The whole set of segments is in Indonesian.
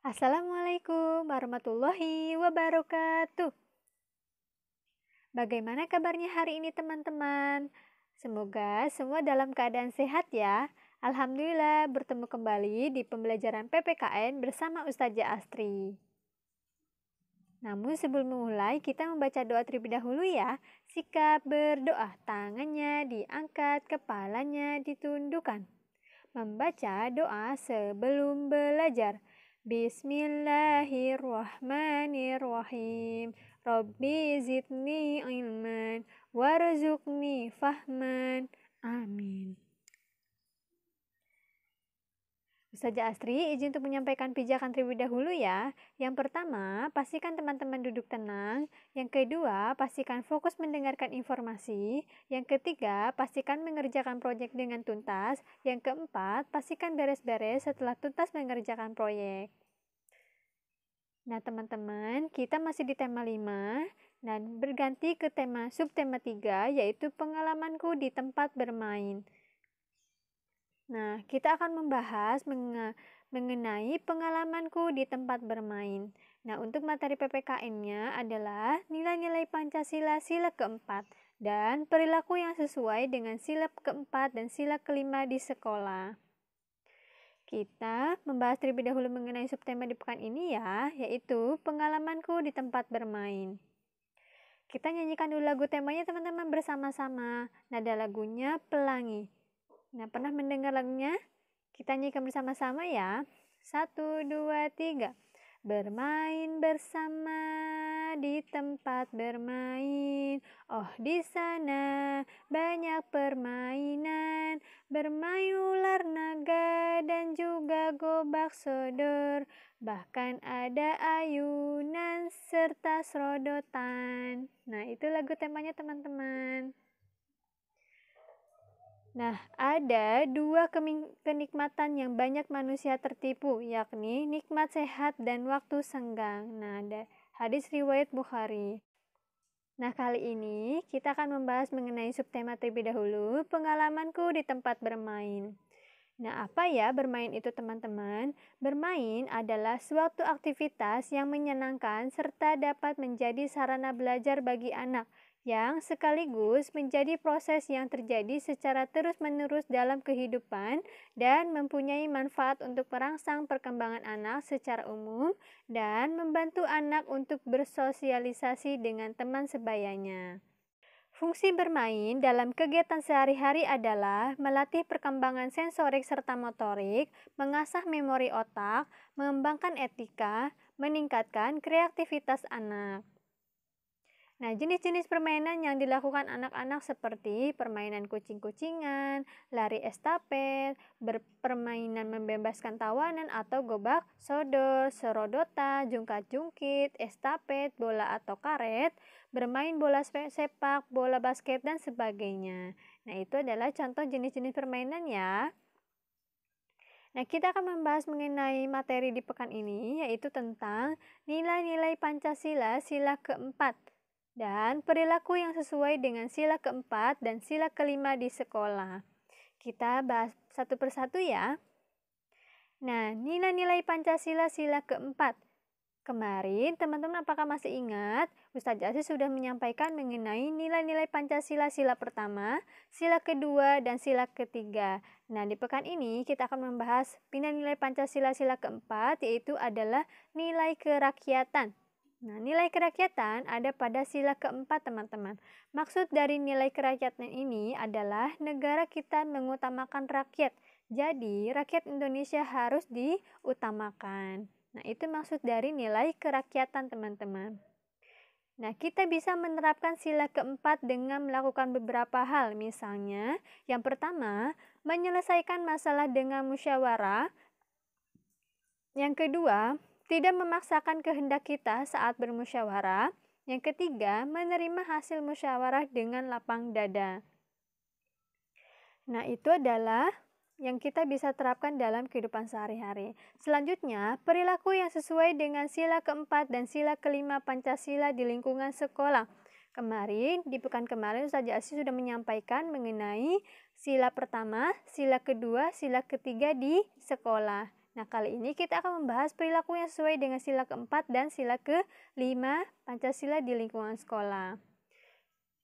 Assalamualaikum warahmatullahi wabarakatuh. Bagaimana kabarnya hari ini teman-teman? Semoga semua dalam keadaan sehat ya. Alhamdulillah bertemu kembali di pembelajaran PPKN bersama Ustazah Astri. Namun sebelum memulai, kita membaca doa terlebih dahulu ya. Sikap berdoa, tangannya diangkat, kepalanya ditundukkan. Membaca doa sebelum belajar. Bismillahirrahmanirrahim. Rabbi zidni ilman warzuqni fahman. Amin. Ustazah Astri izin untuk menyampaikan pijakan terlebih dahulu ya. Yang pertama, pastikan teman-teman duduk tenang. Yang kedua, pastikan fokus mendengarkan informasi. Yang ketiga, pastikan mengerjakan proyek dengan tuntas. Yang keempat, pastikan beres-beres setelah tuntas mengerjakan proyek. Nah teman-teman, kita masih di tema 5 dan berganti ke subtema 3 yaitu pengalamanku di tempat bermain. Nah, kita akan membahas mengenai pengalamanku di tempat bermain. Nah, untuk materi PPKN-nya adalah nilai-nilai Pancasila sila keempat dan perilaku yang sesuai dengan sila keempat dan sila kelima di sekolah. Kita membahas terlebih dahulu mengenai subtema di pekan ini ya, yaitu pengalamanku di tempat bermain. Kita nyanyikan dulu lagu temanya teman-teman bersama-sama. Nada lagunya Pelangi. Nah, pernah mendengar lagunya? Kita nyanyikan bersama-sama ya. 1, 2, 3. Bermain bersama di tempat bermain. Oh, di sana banyak permainan. Bermain ular naga dan juga gobak sodor. Bahkan ada ayunan serta serodotan. Nah, itu lagu temanya teman-teman. Nah, ada dua kenikmatan yang banyak manusia tertipu, yakni nikmat sehat dan waktu senggang. Nah, ada hadis riwayat Bukhari. Nah, kali ini kita akan membahas mengenai subtema terlebih dahulu, pengalamanku di tempat bermain. Nah, apa ya bermain itu teman-teman? Bermain adalah suatu aktivitas yang menyenangkan serta dapat menjadi sarana belajar bagi anak, yang sekaligus menjadi proses yang terjadi secara terus-menerus dalam kehidupan dan mempunyai manfaat untuk merangsang perkembangan anak secara umum dan membantu anak untuk bersosialisasi dengan teman sebayanya. Fungsi bermain dalam kegiatan sehari-hari adalah melatih perkembangan sensorik serta motorik, mengasah memori otak, mengembangkan etika, meningkatkan kreativitas anak. Nah, jenis-jenis permainan yang dilakukan anak-anak seperti permainan kucing-kucingan, lari estafet, permainan membebaskan tawanan atau gobak sodor, serodota, jungkat-jungkit, estafet, bola atau karet, bermain bola sepak, bola basket, dan sebagainya. Nah, itu adalah contoh jenis-jenis permainan ya. Nah, kita akan membahas mengenai materi di pekan ini, yaitu tentang nilai-nilai Pancasila sila keempat dan perilaku yang sesuai dengan sila keempat dan sila kelima di sekolah. Kita bahas satu persatu ya. Nah, nilai-nilai Pancasila sila keempat. Kemarin, teman-teman apakah masih ingat? Ustazah Aziz sudah menyampaikan mengenai nilai-nilai Pancasila sila pertama, sila kedua, dan sila ketiga. Nah, di pekan ini kita akan membahas nilai-nilai Pancasila sila keempat, yaitu adalah nilai kerakyatan. Nah, nilai kerakyatan ada pada sila keempat teman-teman. Maksud dari nilai kerakyatan ini adalah negara kita mengutamakan rakyat. Jadi, rakyat Indonesia harus diutamakan. Nah, itu maksud dari nilai kerakyatan teman-teman. Nah, kita bisa menerapkan sila keempat dengan melakukan beberapa hal. Misalnya, yang pertama, menyelesaikan masalah dengan musyawarah. Yang kedua, tidak memaksakan kehendak kita saat bermusyawarah. Yang ketiga, menerima hasil musyawarah dengan lapang dada. Nah, itu adalah yang kita bisa terapkan dalam kehidupan sehari-hari. Selanjutnya, perilaku yang sesuai dengan sila keempat dan sila kelima Pancasila di lingkungan sekolah. Kemarin, di pekan kemarin Ustazah Asy sudah menyampaikan mengenai sila pertama, sila kedua, sila ketiga di sekolah. Nah, kali ini kita akan membahas perilaku yang sesuai dengan sila keempat dan sila kelima Pancasila di lingkungan sekolah.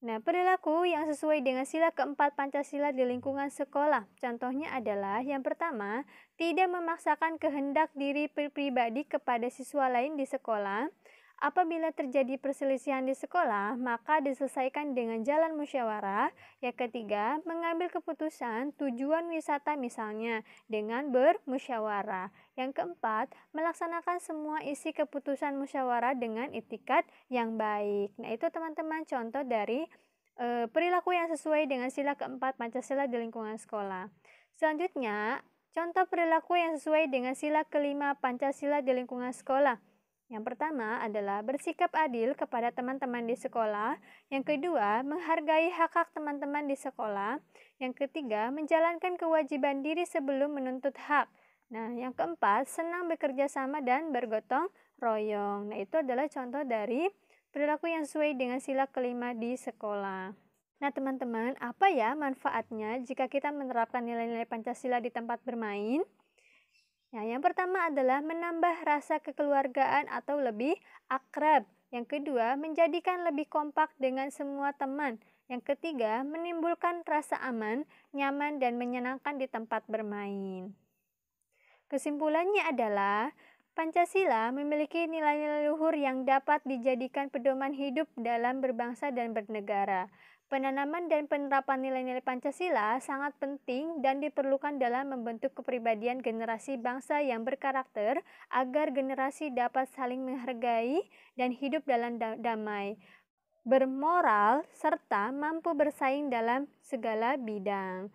Nah, perilaku yang sesuai dengan sila keempat Pancasila di lingkungan sekolah. Contohnya adalah yang pertama, tidak memaksakan kehendak diri pribadi kepada siswa lain di sekolah. Apabila terjadi perselisihan di sekolah, maka diselesaikan dengan jalan musyawarah. Yang ketiga, mengambil keputusan tujuan wisata misalnya dengan bermusyawarah. Yang keempat, melaksanakan semua isi keputusan musyawarah dengan itikat yang baik. Nah, itu teman-teman contoh dari perilaku yang sesuai dengan sila keempat Pancasila di lingkungan sekolah. Selanjutnya, contoh perilaku yang sesuai dengan sila kelima Pancasila di lingkungan sekolah. Yang pertama adalah bersikap adil kepada teman-teman di sekolah. Yang kedua, menghargai hak-hak teman-teman di sekolah. Yang ketiga, menjalankan kewajiban diri sebelum menuntut hak. Nah, yang keempat, senang bekerja sama dan bergotong royong. Nah, itu adalah contoh dari perilaku yang sesuai dengan sila kelima di sekolah. Nah, teman-teman, apa ya manfaatnya jika kita menerapkan nilai-nilai Pancasila di tempat bermain? Nah, yang pertama adalah menambah rasa kekeluargaan atau lebih akrab. Yang kedua, menjadikan lebih kompak dengan semua teman. Yang ketiga, menimbulkan rasa aman, nyaman, dan menyenangkan di tempat bermain. Kesimpulannya adalah, Pancasila memiliki nilai-nilai luhur yang dapat dijadikan pedoman hidup dalam berbangsa dan bernegara. Penanaman dan penerapan nilai-nilai Pancasila sangat penting dan diperlukan dalam membentuk kepribadian generasi bangsa yang berkarakter agar generasi dapat saling menghargai dan hidup dalam damai, bermoral, serta mampu bersaing dalam segala bidang.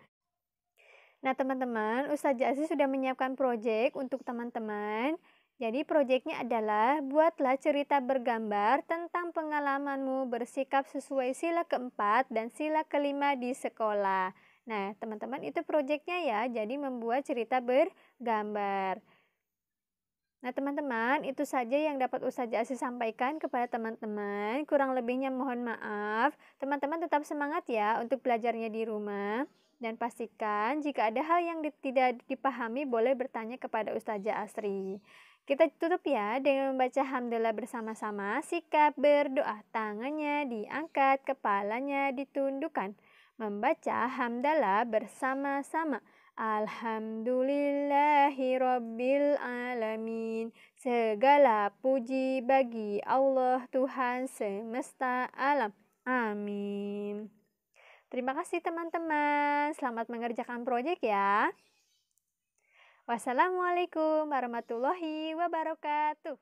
Nah, teman-teman, Ustazah Asih sudah menyiapkan proyek untuk teman-teman. Jadi proyeknya adalah buatlah cerita bergambar tentang pengalamanmu bersikap sesuai sila keempat dan sila kelima di sekolah. Nah, teman-teman, itu proyeknya ya, jadi membuat cerita bergambar. Nah, teman-teman, itu saja yang dapat Ustazah Asih sampaikan kepada teman-teman. Kurang lebihnya mohon maaf. Teman-teman tetap semangat ya untuk belajarnya di rumah. Dan pastikan jika ada hal yang tidak dipahami boleh bertanya kepada Ustazah Asri. Kita tutup ya dengan membaca hamdalah bersama-sama. Sikap berdoa, tangannya diangkat, kepalanya ditundukkan. Membaca hamdalah bersama-sama. Alhamdulillahirabbil alamin. Segala puji bagi Allah Tuhan semesta alam. Amin. Terima kasih teman-teman. Selamat mengerjakan proyek ya. Wassalamualaikum warahmatullahi wabarakatuh.